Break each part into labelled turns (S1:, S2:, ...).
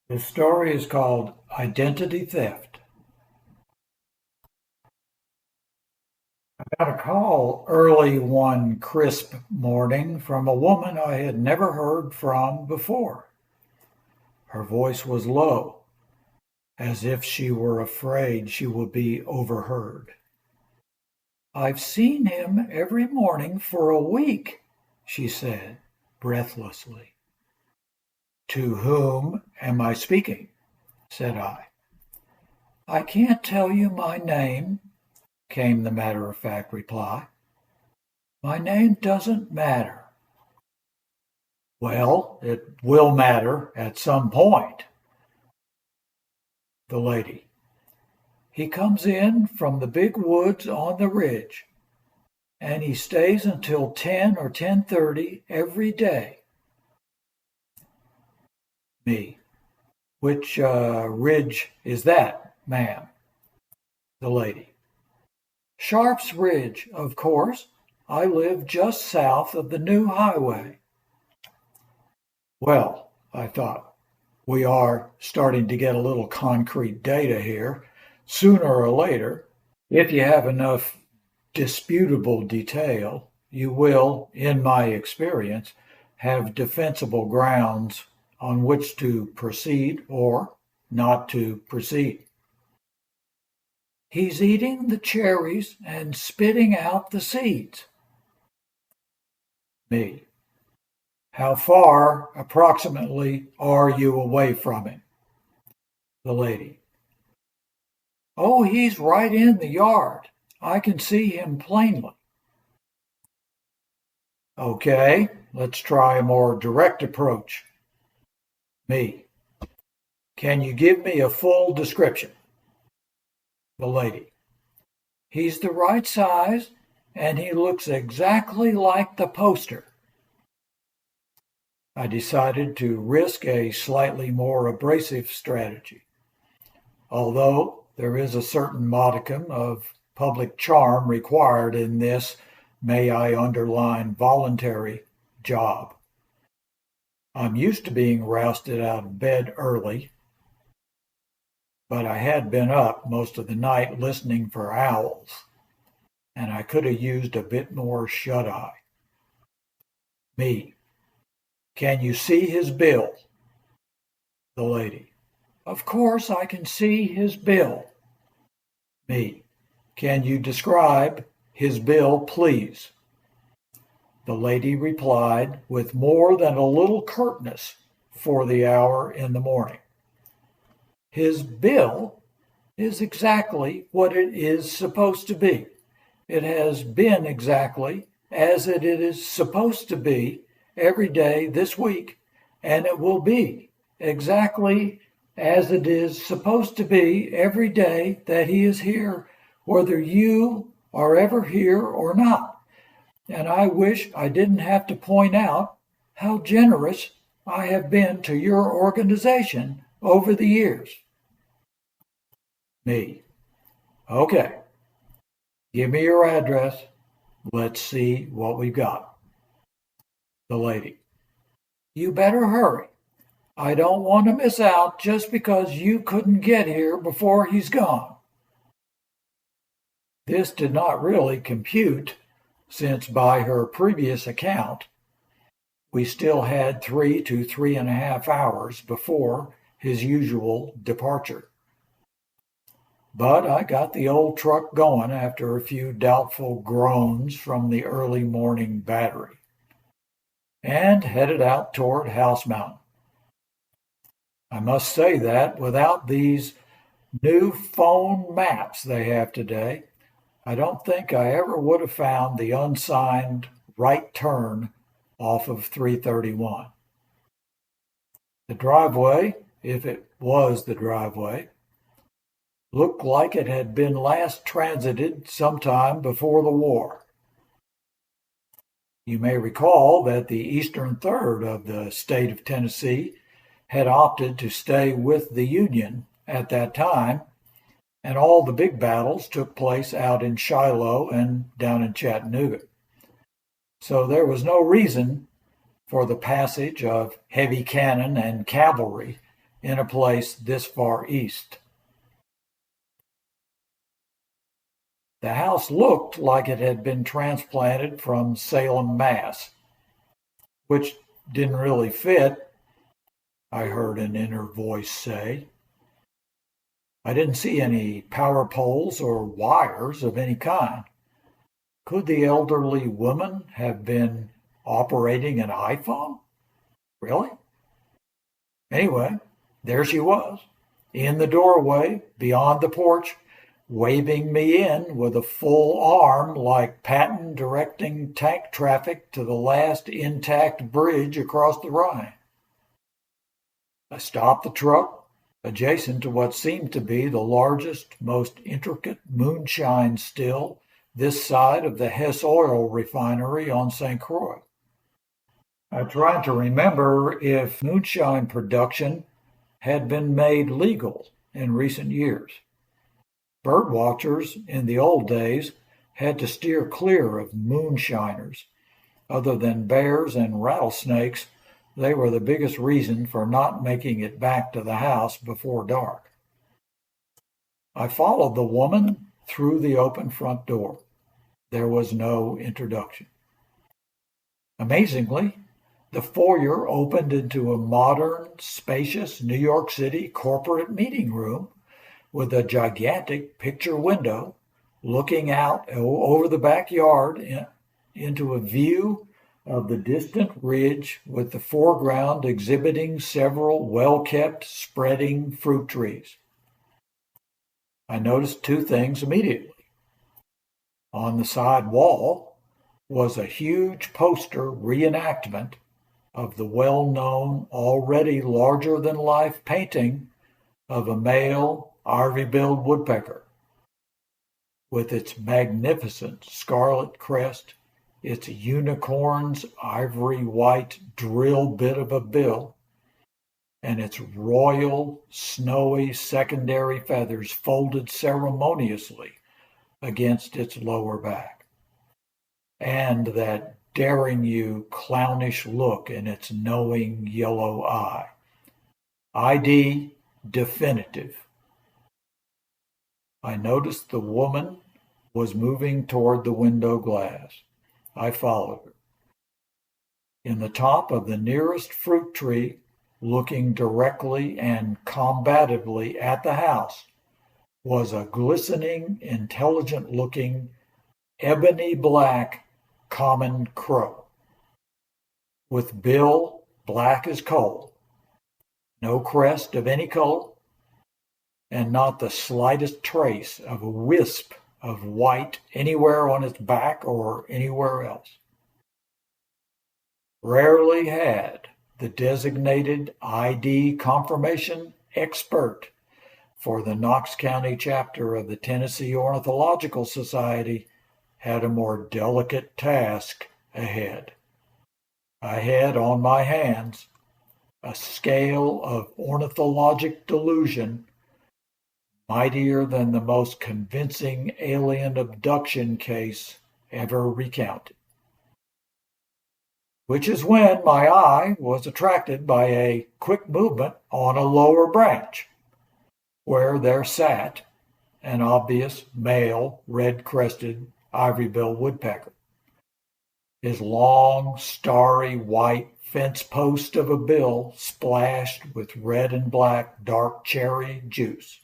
S1: The story is called Identity Theft. I got a call early one crisp morning from a woman I had never heard from before. Her voice was low, as if she were afraid she would be overheard. "I've seen him every morning for a week," she said, breathlessly. "To whom am I speaking?" said I. "I can't tell you my name," came the matter-of-fact reply. "My name doesn't matter." "Well, it will matter at some point." The lady. "He comes in from the big woods on the ridge, and he stays until 10 or 10:30 every day." Me. "Which ridge is that, ma'am?" The lady. "Sharp's Ridge, of course. I live just south of the new highway." Well, I thought, we are starting to get a little concrete data here. Sooner or later, if you have enough disputable detail, you will, in my experience, have defensible grounds on which to proceed or not to proceed. "He's eating the cherries and spitting out the seeds." Me. "How far, approximately, are you away from him?" The lady. "Oh, he's right in the yard. I can see him plainly." Okay, let's try a more direct approach. Me. "Can you give me a full description?" The lady. "He's the right size, and he looks exactly like the poster." I decided to risk a slightly more abrasive strategy. Although there is a certain modicum of public charm required in this, may I underline, voluntary job. I'm used to being rousted out of bed early, but I had been up most of the night listening for owls, and I could have used a bit more shut-eye. Me. "Can you see his bill?" The lady. "Of course I can see his bill." Me. "Can you describe his bill, please?" The lady replied with more than a little curtness for the hour in the morning. "His bill is exactly what it is supposed to be. It has been exactly as it is supposed to be every day this week, and it will be exactly as it is supposed to be every day that he is here, whether you are ever here or not. And I wish I didn't have to point out how generous I have been to your organization over the years." Me. "Okay, give me your address. Let's see what we've got." The lady. "You better hurry. I don't want to miss out just because you couldn't get here before he's gone." This did not really compute, since by her previous account, we still had 3 to 3.5 hours before his usual departure. But I got the old truck going after a few doubtful groans from the early morning battery, and headed out toward House Mountain. I must say that without these new phone maps they have today, I don't think I ever would have found the unsigned right turn off of 331. The driveway, if it was the driveway, looked like it had been last transited sometime before the war. You may recall that the eastern third of the state of Tennessee had opted to stay with the Union at that time, and all the big battles took place out in Shiloh and down in Chattanooga. So there was no reason for the passage of heavy cannon and cavalry in a place this far east. The house looked like it had been transplanted from Salem, Mass., which didn't really fit, I heard an inner voice say. I didn't see any power poles or wires of any kind. Could the elderly woman have been operating an iPhone? Really? Anyway, there she was, in the doorway, beyond the porch, waving me in with a full arm like Patton directing tank traffic to the last intact bridge across the Rhine. I stopped the truck adjacent to what seemed to be the largest, most intricate moonshine still this side of the Hess oil refinery on St. Croix. I tried to remember if moonshine production had been made legal in recent years. Bird watchers in the old days had to steer clear of moonshiners. Other than bears and rattlesnakes, they were the biggest reason for not making it back to the house before dark. I followed the woman through the open front door. There was no introduction. Amazingly, the foyer opened into a modern, spacious New York City corporate meeting room with a gigantic picture window looking out over the backyard into a view of the distant ridge, with the foreground exhibiting several well-kept, spreading fruit trees. I noticed two things immediately. On the side wall was a huge poster reenactment of the well-known, already larger-than-life painting of a male Ivory Billed Woodpecker, with its magnificent scarlet crest, its unicorn's ivory white drill bit of a bill, and its royal, snowy secondary feathers folded ceremoniously against its lower back, and that daring you clownish look in its knowing yellow eye. ID definitive. I noticed the woman was moving toward the window glass. I followed her. In the top of the nearest fruit tree, looking directly and combatively at the house, was a glistening, intelligent-looking, ebony-black common crow, with bill black as coal, no crest of any color, and not the slightest trace of a wisp of white anywhere on its back or anywhere else. Rarely had the designated ID confirmation expert for the Knox County chapter of the Tennessee Ornithological Society had a more delicate task ahead. I had on my hands a scale of ornithologic delusion mightier than the most convincing alien abduction case ever recounted. Which is when my eye was attracted by a quick movement on a lower branch, where there sat an obvious male red-crested ivory-billed woodpecker. His long, starry white fence post of a bill splashed with red and black dark cherry juice.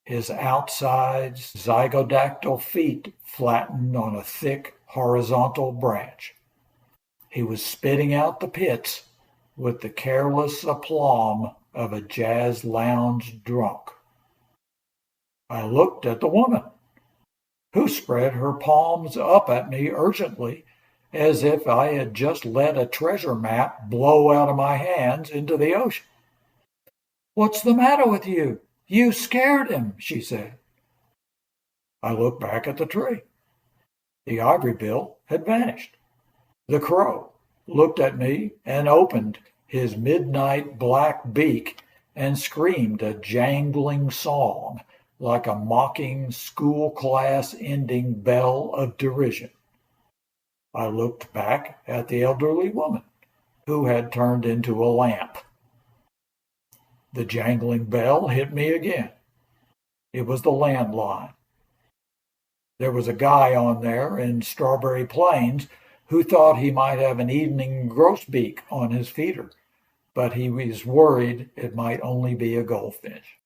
S1: His outsides zygodactyl feet flattened on a thick horizontal branch. He was spitting out the pits with the careless aplomb of a jazz lounge drunk. I looked at the woman, who spread her palms up at me urgently, as if I had just let a treasure map blow out of my hands into the ocean. "What's the matter with you? You scared him," she said. I looked back at the tree. The ivory bill had vanished. The crow looked at me and opened his midnight black beak and screamed a jangling song like a mocking school class ending bell of derision. I looked back at the elderly woman, who had turned into a lamp. The jangling bell hit me again. It was the landline. There was a guy on there in Strawberry Plains who thought he might have an evening grosbeak on his feeder, but he was worried it might only be a goldfinch.